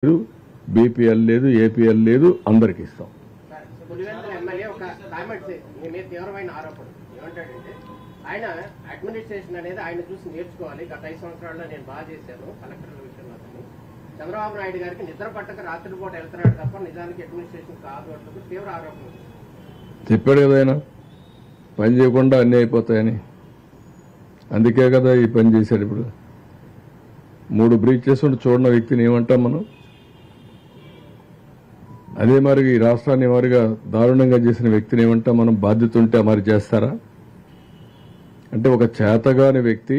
లేదు, బీపీఎల్ లేదు, ఏపీఎల్ లేదు, అందరికి ఇస్తాం. పులివెందుల ఎమ్మెల్యే ఒక కామెంట్స్ మీ మీద తీవ్రమైన ఆరోపణ ఏమంటాడంటే ఆయన అడ్మినిస్ట్రేషన్ అనేది ఆయన చూసి నేర్చుకోవాలి. గత 5 సంవత్సరాల్లో నేను బాగా చేశాను కలెక్టర్ల విషయంలో. చంద్రబాబు నాయుడు గారికి నిద్ర పట్టక రాత్రిపూట వెళ్తున్నాడు తప్ప నిజానికి అడ్మినిస్ట్రేషన్ కాదు అంటూ తీవ్ర ఆరోపణ. చెప్పాడు కదా ఆయన, పని చేయకుండా అన్నీ అయిపోతాయని. అందుకే కదా ఈ పని చేశాడు. ఇప్పుడు 3 బ్రీచెస్ ఉండి చూడని వ్యక్తిని ఏమంటాం మనం? అదే మరి ఈ రాష్ట్రాన్ని మరిగా దారుణంగా చేసిన వ్యక్తిని ఏమంటాం మనం? బాధ్యత ఉంటే మరి చేస్తారా? అంటే ఒక చేతగాని వ్యక్తి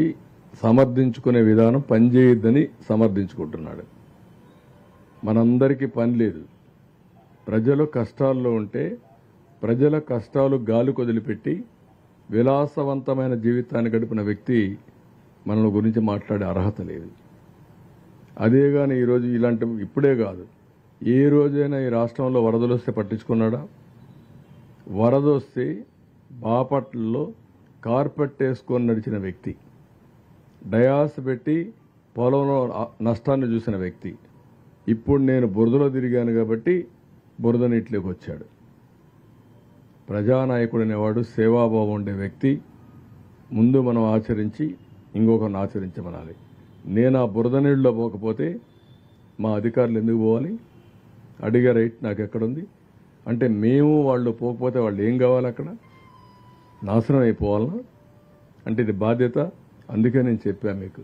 సమర్థించుకునే విధానం పనిచేయొద్దని సమర్థించుకుంటున్నాడు. మనందరికీ పని లేదు. ప్రజలు కష్టాల్లో ఉంటే ప్రజల కష్టాలు గాలి కొదిలిపెట్టి విలాసవంతమైన జీవితాన్ని గడిపిన వ్యక్తి మన గురించి మాట్లాడే అర్హత లేదు. అదే గాని ఈరోజు ఇలాంటి ఇప్పుడే కాదు, ఏ రోజైనా ఈ రాష్ట్రంలో వరదలు వస్తే పట్టించుకున్నాడా? వరద వస్తే బాపట్లలో కార్పెట్ వేసుకొని నడిచిన వ్యక్తి, డయాస్ పెట్టి పొలంలో నష్టాన్ని చూసిన వ్యక్తి, ఇప్పుడు నేను బురదలో తిరిగాను కాబట్టి బురద నీటిలోకి వచ్చాడు. ప్రజానాయకుడు అనేవాడు సేవాభావం ఉండే వ్యక్తి. ముందు మనం ఆచరించి ఇంకొకరిని ఆచరించమనాలి. నేను ఆ బురద నీళ్ళలో పోకపోతే మా అధికారులు ఎందుకు పోవాలి? అడిగే రైట్ నాకు ఎక్కడుంది? అంటే మేము వాళ్ళు పోకపోతే వాళ్ళు ఏం కావాలి? అక్కడ నాశనం అయిపోవాలనా? అంటే ఇది బాధ్యత. అందుకే నేను చెప్పాను మీకు,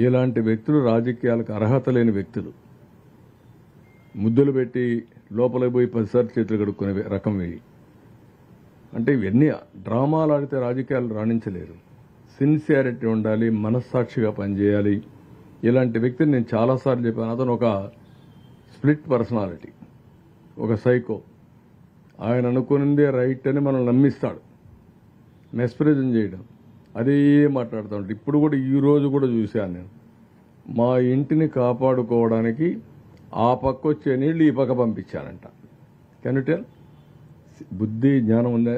ఇలాంటి వ్యక్తులు రాజకీయాలకు అర్హత లేని వ్యక్తులు. ముద్దులు పెట్టి లోపలికి పోయి 10 సార్లు చేతులు కడుక్కునే రకం ఇవి. అంటే ఇవన్నీ డ్రామాలు ఆడితే రాజకీయాలు రాణించలేరు. సిన్సియారిటీ ఉండాలి, మనస్సాక్షిగా పనిచేయాలి. ఇలాంటి వ్యక్తిని నేను చాలాసార్లు చెప్పాను. అతను ఒక స్ప్లిట్ పర్సనాలిటీ, ఒక సైకో. ఆయన అనుకున్నదే రైట్ అని మనం నమ్మిస్తాడు, మెస్ప్రిజం చేయడం, అదే మాట్లాడుతూ ఉంటాడు. ఇప్పుడు కూడా ఈ రోజు కూడా చూశాను నేను. మా ఇంటిని కాపాడుకోవడానికి ఆ పక్క వచ్చే నీళ్లు ఈ పక్క పంపించానంట. Can you tell? బుద్ధి జ్ఞానం ఉందా?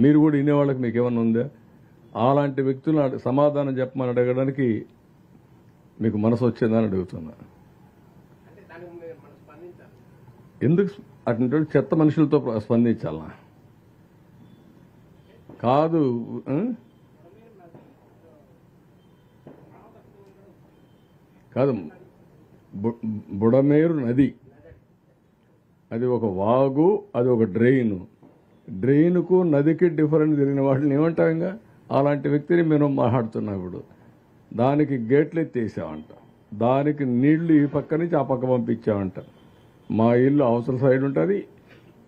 మీరు కూడా వినేవాళ్ళకి మీకు ఏమన్నా ఉందా? అలాంటి వ్యక్తులను సమాధానం చెప్పమని అడగడానికి మీకు మనసు వచ్చిందని అడుగుతున్నా. ఎందుకు అటువంటి చెత్త మనుషులతో స్పందించాలనా? కాదు, కాదు. బుడమేరు నది అది ఒక వాగు, అది ఒక డ్రైను. డ్రైన్కు నదికి డిఫరెంట్ జరిగిన వాటిని ఏమంటాం? ఇంకా అలాంటి వ్యక్తిని మేము మాట్లాడుతున్నాం. ఇప్పుడు దానికి గేట్లు ఎత్తేసామంట, దానికి నీళ్లు ఈ పక్క నుంచి ఆ పక్క పంపించామంట. మా ఇల్లు అవతల సైడ్ ఉంటుంది,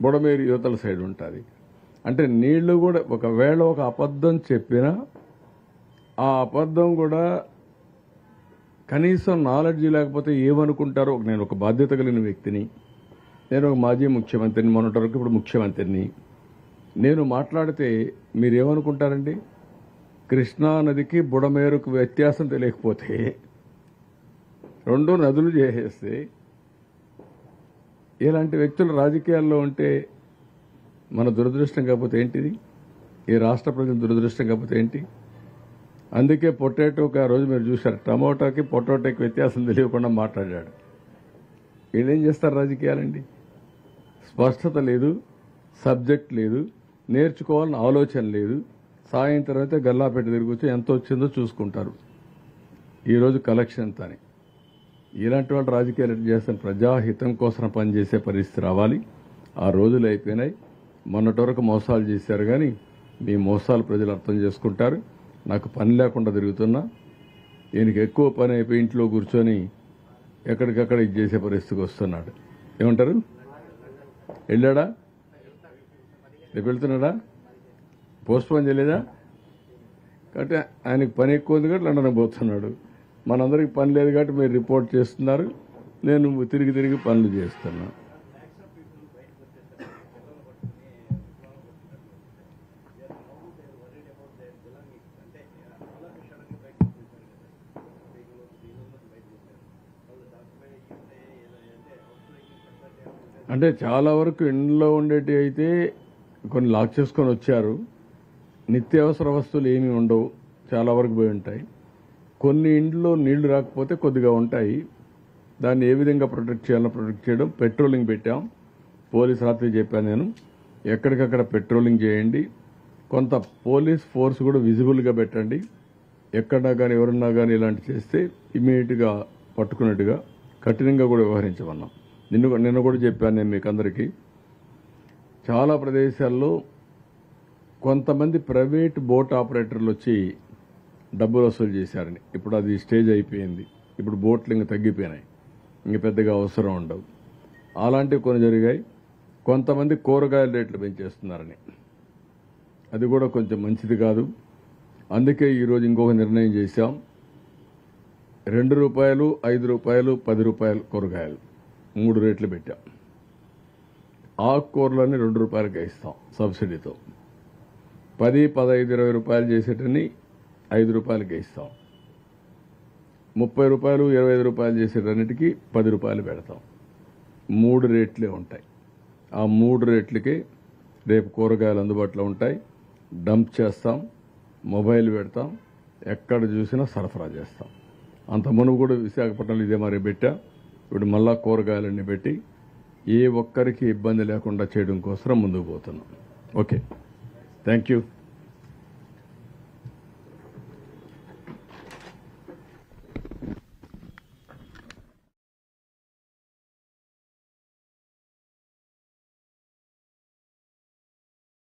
బుడమేరు యువతల సైడ్ ఉంటుంది. అంటే నీళ్లు కూడా ఒకవేళ ఒక అబద్ధం చెప్పినా ఆ అబద్ధం కూడా కనీసం నాలెడ్జ్ లేకపోతే ఏమనుకుంటారో. నేను ఒక బాధ్యత కలిగిన వ్యక్తిని, నేను ఒక మాజీ ముఖ్యమంత్రిని, మొన్నటి వరకు ఇప్పుడు ముఖ్యమంత్రిని. నేను మాట్లాడితే మీరేమనుకుంటారండి? కృష్ణా నదికి బుడమేరుకు వ్యత్యాసం తెలియకపోతే 2 నదులు చేసేస్తే ఇలాంటి వ్యక్తులు రాజకీయాల్లో ఉంటే మన దురదృష్టం కాకపోతే ఏంటిది? ఈ రాష్ట్ర ప్రజల దురదృష్టం కాకపోతే ఏంటి? అందుకే పొటాటోకి ఆ రోజు మీరు చూశారు, టమోటాకి పొటాటోకి వ్యత్యాసం తెలియకుండా మాట్లాడాడు. వీళ్ళేం చేస్తారు రాజకీయాలండి? స్పష్టత లేదు, సబ్జెక్ట్ లేదు, నేర్చుకోవాలని ఆలోచన లేదు. సాయంత్రం అయితే గల్లాపెట్టి తిరిగి ఎంత వచ్చిందో చూసుకుంటారు. ఈరోజు కలెక్షన్ ఎంత అని. ఇలాంటి వాళ్ళు రాజకీయాలు చేస్తాను. ప్రజాహితం కోసం పనిచేసే పరిస్థితి రావాలి. ఆ రోజులు అయిపోయినాయి. మొన్నటి వరకు మోసాలు చేశారు, కానీ మీ మోసాలు ప్రజలు అర్థం చేసుకుంటారు. నాకు పని లేకుండా తిరుగుతున్నా, ఈయనకి ఎక్కువ పని అయిపోయి ఇంట్లో కూర్చొని ఎక్కడికక్కడ ఇది చేసే పరిస్థితికి వస్తున్నాడు. ఏమంటారు? వెళ్ళాడా? రేపు వెళ్తున్నాడా? పోస్ట్ పోన్ చేయలేదా? కాబట్టి ఆయనకి పని ఎక్కువ ఉంది కాబట్టి లండన్ పోతున్నాడు. మనందరికి పని లేదు కాబట్టి మీరు రిపోర్ట్ చేస్తున్నారు, నేను తిరిగి తిరిగి పనులు చేస్తున్నా. అంటే చాలా వరకు ఇంట్లో ఉండేటి అయితే కొన్ని లాక్ చేసుకొని వచ్చారు. నిత్యావసర వస్తువులు ఏమీ ఉండవు, చాలా వరకు పోయి ఉంటాయి. కొన్ని ఇంట్లో నీళ్లు రాకపోతే కొద్దిగా ఉంటాయి. దాన్ని ఏ విధంగా ప్రొటెక్ట్ చేయాలో ప్రొటెక్ట్ చేయడం, పెట్రోలింగ్ పెట్టాం. పోలీస్ రాత్రి చెప్పాను నేను, ఎక్కడికక్కడ పెట్రోలింగ్ చేయండి. కొంత పోలీస్ ఫోర్స్ కూడా విజిబుల్గా పెట్టండి. ఎక్కడన్నా కానీ ఎవరన్నా కానీ ఇలాంటి చేస్తే ఇమీడియట్గా పట్టుకున్నట్టుగా కఠినంగా కూడా వ్యవహరించమన్నాం. నిన్న కూడా చెప్పాను నేను మీకు అందరికీ, చాలా ప్రదేశాల్లో కొంతమంది ప్రైవేట్ బోట్ ఆపరేటర్లు వచ్చి డబ్బులు వసూలు చేశారని. ఇప్పుడు అది స్టేజ్ అయిపోయింది. ఇప్పుడు బోట్లు ఇంకా తగ్గిపోయినాయి, ఇంక పెద్దగా అవసరం ఉండవు. అలాంటివి కొన్ని జరిగాయి. కొంతమంది కూరగాయల రేట్లు పెంచేస్తున్నారని, అది కూడా కొంచెం మంచిది కాదు. అందుకే ఈరోజు ఇంకొక నిర్ణయం చేశాం. ₹2, ₹5, ₹10 కూరగాయలు 3 రేట్లు పెట్టాం. ఆకుకూరలని ₹2కే ఇస్తాం సబ్సిడీతో. 10, 15, ₹20 చేసేటని ₹5కే ఇస్తాం. ₹30, ₹25 చేసేటన్నిటికీ ₹10 పెడతాం. 3 రేట్లే ఉంటాయి. ఆ 3 రేట్లకి రేపు కూరగాయలు అందుబాటులో ఉంటాయి. డంప్ చేస్తాం, మొబైల్ పెడతాం, ఎక్కడ చూసినా సరఫరా చేస్తాం. అంత మునుపు కూడా విశాఖపట్నంలో ఇదే మరి పెట్టా. ఇప్పుడు మళ్ళా కూరగాయలన్నీ పెట్టి ఏ ఒక్కరికి ఇబ్బంది లేకుండా చేయడం కోసం ముందుకు పోతున్నాం. Okay, thank you.